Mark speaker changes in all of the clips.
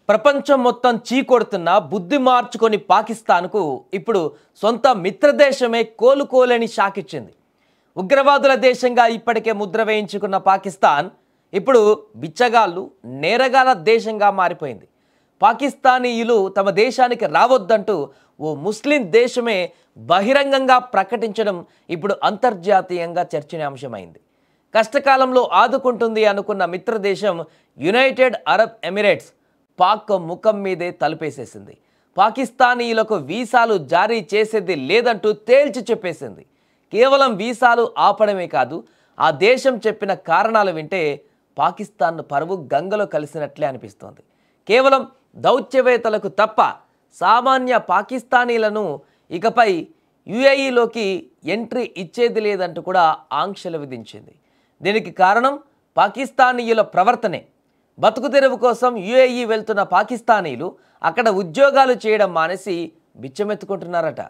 Speaker 1: ప్రపంచం మొత్తం చీకొడుతున్న బుద్ధి మార్చుకొని పాకిస్తాన్కు ఇప్పుడు సొంత మిత్రదేశమే కోలుకోలేని షాక్ ఇచ్చింది. ఉగ్రవాదుల దేశంగా ఇప్పటికే ముద్ర వేయించుకున్న పాకిస్తాన్ ఇప్పుడు బిచ్చగాళ్ళు నేరగాల దేశంగా మారిపోయింది. పాకిస్తానీయులు తమ దేశానికి రావద్దంటూ ఓ ముస్లిం దేశమే బహిరంగంగా ప్రకటించడం ఇప్పుడు అంతర్జాతీయంగా చర్చనీయాంశమైంది. కష్టకాలంలో ఆదుకుంటుంది అనుకున్న మిత్రదేశం యునైటెడ్ అరబ్ ఎమిరేట్స్ పాక్ ముఖం మీదే తలుపేసేసింది. పాకిస్తానీయులకు వీసాలు జారీ చేసేది లేదంటూ తేల్చి చెప్పేసింది. కేవలం వీసాలు ఆపడమే కాదు, ఆ దేశం చెప్పిన కారణాలు వింటే పాకిస్తాన్ పరువు గంగలో కలిసినట్లే అనిపిస్తోంది. కేవలం దౌత్యవేత్తలకు తప్ప సామాన్య పాకిస్తానీలను ఇకపై యుఏఈలోకి ఎంట్రీ ఇచ్చేది లేదంటూ కూడా ఆంక్షలు విధించింది. దీనికి కారణం పాకిస్తానీయుల ప్రవర్తనే. బతుకు తెరువు కోసం యుఏఈ వెళ్తున్న పాకిస్తానీలు అక్కడ ఉద్యోగాలు చేయడం మానేసి బిచ్చమెత్తుకుంటున్నారట.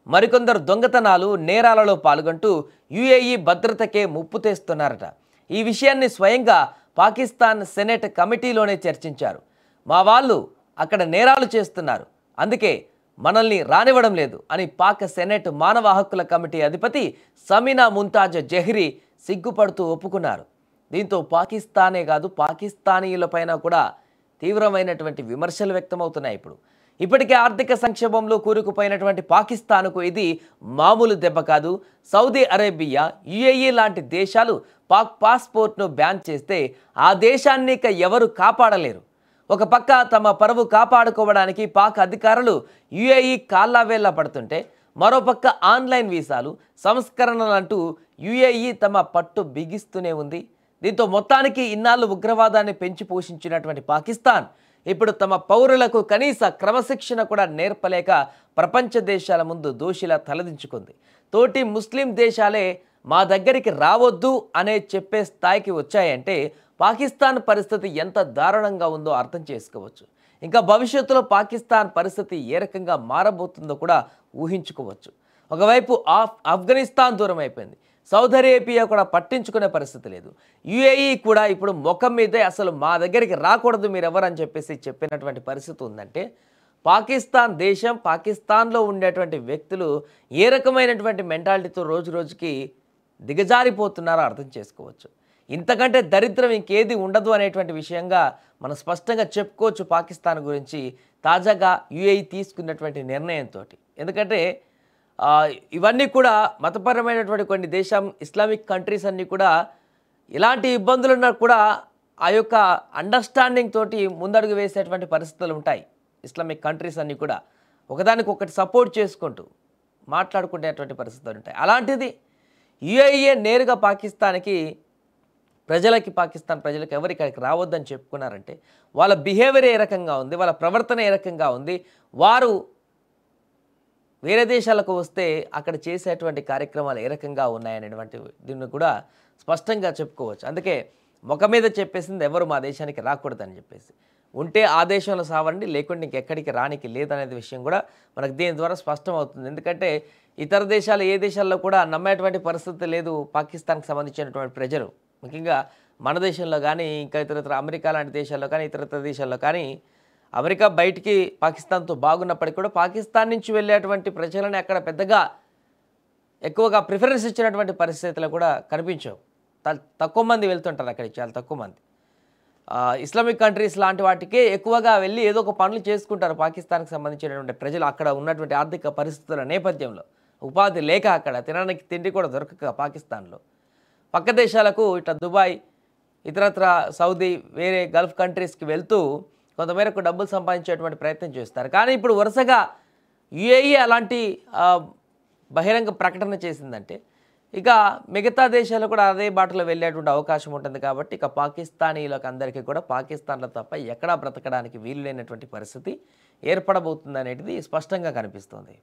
Speaker 1: మరికొందరు దొంగతనాలు నేరాలలో పాల్గొంటూ యుఏఈ భద్రతకే ముప్పు తెస్తున్నారట. ఈ విషయాన్ని స్వయంగా పాకిస్తాన్ సెనెట్ కమిటీలోనే చర్చించారు. మా వాళ్ళు అక్కడ నేరాలు చేస్తున్నారు, అందుకే మనల్ని రానివ్వడం లేదు అని పాక్ సెనెట్ మానవ హక్కుల కమిటీ అధిపతి సమీనా ముంతాజ్ జహ్రీ సిగ్గుపడుతూ ఒప్పుకున్నారు. దీంతో పాకిస్తానే కాదు, పాకిస్తానీయులపైన కూడా తీవ్రమైనటువంటి విమర్శలు వ్యక్తమవుతున్నాయి. ఇప్పటికే ఆర్థిక సంక్షోభంలో కూరుకుపోయినటువంటి పాకిస్తాన్కు ఇది మామూలు దెబ్బ కాదు. సౌదీ అరేబియా, యుఏఈ లాంటి దేశాలు పాక్ పాస్పోర్ట్ను బ్యాన్ చేస్తే ఆ దేశాన్ని ఇక ఎవరు కాపాడలేరు. ఒక పక్క తమ పరువు కాపాడుకోవడానికి పాక్ అధికారులు యుఏఈ కాళ్ళవేళ్ల పడుతుంటే, మరోపక్క ఆన్లైన్ వీసాలు సంస్కరణలంటూ యుఏఈ తమ పట్టు బిగిస్తూనే ఉంది. దీంతో మొత్తానికి ఇన్నాళ్ళు ఉగ్రవాదాన్ని పెంచి పోషించినటువంటి పాకిస్తాన్ ఇప్పుడు తమ పౌరులకు కనీస క్రమశిక్షణ కూడా నేర్పలేక ప్రపంచ దేశాల ముందు దోషిలా తలదించుకుంది. తోటి ముస్లిం దేశాలే మా దగ్గరికి రావద్దు అనే చెప్పే స్థాయికి వచ్చాయంటే పాకిస్తాన్ పరిస్థితి ఎంత దారుణంగా ఉందో అర్థం చేసుకోవచ్చు. ఇంకా భవిష్యత్తులో పాకిస్తాన్ పరిస్థితి ఏ రకంగా మారబోతుందో కూడా ఊహించుకోవచ్చు. ఒకవైపు ఆఫ్ఘనిస్తాన్ దూరం అయిపోయింది, సౌదీ అరేబియా కూడా పట్టించుకునే పరిస్థితి లేదు. యుఏఈ కూడా ఇప్పుడు ముఖం మీదే అసలు మా దగ్గరికి రాకూడదు మీరెవరని చెప్పినటువంటి పరిస్థితి ఉందంటే పాకిస్తాన్ దేశం, పాకిస్తాన్లో ఉండేటువంటి వ్యక్తులు ఏ రకమైనటువంటి మెంటాలిటీతో రోజు రోజుకి దిగజారిపోతున్నారో అర్థం చేసుకోవచ్చు. ఇంతకంటే దరిద్రం ఇంకేది ఉండదు అనేటువంటి విషయంగా మనం స్పష్టంగా చెప్పుకోవచ్చు పాకిస్తాన్ గురించి తాజాగా యుఏఈ తీసుకున్నటువంటి నిర్ణయంతో. ఎందుకంటే ఇవన్నీ కూడా మతపరమైనటువంటి కొన్ని ఇస్లామిక్ కంట్రీస్ అన్నీ కూడా ఇలాంటి ఇబ్బందులున్నా కూడా ఆ యొక్క అండర్స్టాండింగ్ తోటి ముందడుగు వేసేటువంటి పరిస్థితులు ఉంటాయి. ఇస్లామిక్ కంట్రీస్ అన్నీ కూడా ఒకదానికొకటి సపోర్ట్ చేసుకుంటూ మాట్లాడుకునేటువంటి పరిస్థితులు ఉంటాయి. అలాంటిది యుఏఈ నేరుగా పాకిస్తాన్ ప్రజలకి ఎవరికి రావద్దని చెప్పుకున్నారంటే వాళ్ళ బిహేవియర్ ఏ రకంగా ఉంది, వాళ్ళ ప్రవర్తన ఏ రకంగా ఉంది, వారు వేరే దేశాలకు వస్తే అక్కడ చేసేటువంటి కార్యక్రమాలు ఏ రకంగా ఉన్నాయనేటువంటి దీన్ని కూడా స్పష్టంగా చెప్పుకోవచ్చు. అందుకే ముఖం మీద చెప్పేసింది ఎవరు మా దేశానికి రాకూడదని చెప్పేసి. ఉంటే ఆ దేశంలో సావండి, లేకుంటే ఇంకెక్కడికి రానికి లేదనేది విషయం కూడా మనకు దీని ద్వారా స్పష్టం అవుతుంది. ఎందుకంటే ఇతర దేశాలు ఏ దేశాల్లో కూడా నమ్మేటువంటి పరిస్థితి లేదు పాకిస్తాన్కి సంబంధించినటువంటి ప్రజలు. ముఖ్యంగా మన దేశంలో కానీ, ఇంకా ఇతరత్ర అమెరికా లాంటి దేశాల్లో కానీ, ఇతరత్ర దేశాల్లో కానీ, అమెరికా బయటికి పాకిస్తాన్తో బాగున్నప్పటికీ కూడా పాకిస్తాన్ నుంచి వెళ్ళేటువంటి ప్రజలని అక్కడ పెద్దగా ఎక్కువగా ప్రిఫరెన్స్ ఇచ్చినటువంటి పరిస్థితులు కూడా కనిపించవు. తక్కువ మంది వెళ్తుంటారు అక్కడికి, చాలా తక్కువ మంది. ఇస్లామిక్ కంట్రీస్ లాంటి వాటికే ఎక్కువగా వెళ్ళి ఏదో ఒక పనులు చేసుకుంటారు పాకిస్తాన్కి సంబంధించినటువంటి ప్రజలు. అక్కడ ఉన్నటువంటి ఆర్థిక పరిస్థితుల నేపథ్యంలో ఉపాధి లేక, అక్కడ తినడానికి తిండి కూడా దొరకక పాకిస్తాన్లో పక్క దేశాలకు ఇట్లా దుబాయ్, ఇతరత్ర సౌదీ, వేరే గల్ఫ్ కంట్రీస్కి వెళ్తూ కొంతమేరకు డబ్బులు సంపాదించేటువంటి ప్రయత్నం చేస్తారు. కానీ ఇప్పుడు వరుసగా యుఏఈ అలాంటి బహిరంగ ప్రకటన చేసిందంటే ఇక మిగతా దేశాలు కూడా అదే బాటలో వెళ్ళేటువంటి అవకాశం ఉంటుంది. కాబట్టి ఇక పాకిస్తానీలకు అందరికీ కూడా పాకిస్తాన్లో తప్ప ఎక్కడా బ్రతకడానికి వీలు లేనటువంటి పరిస్థితి ఏర్పడబోతుంది అనేది స్పష్టంగా కనిపిస్తుంది.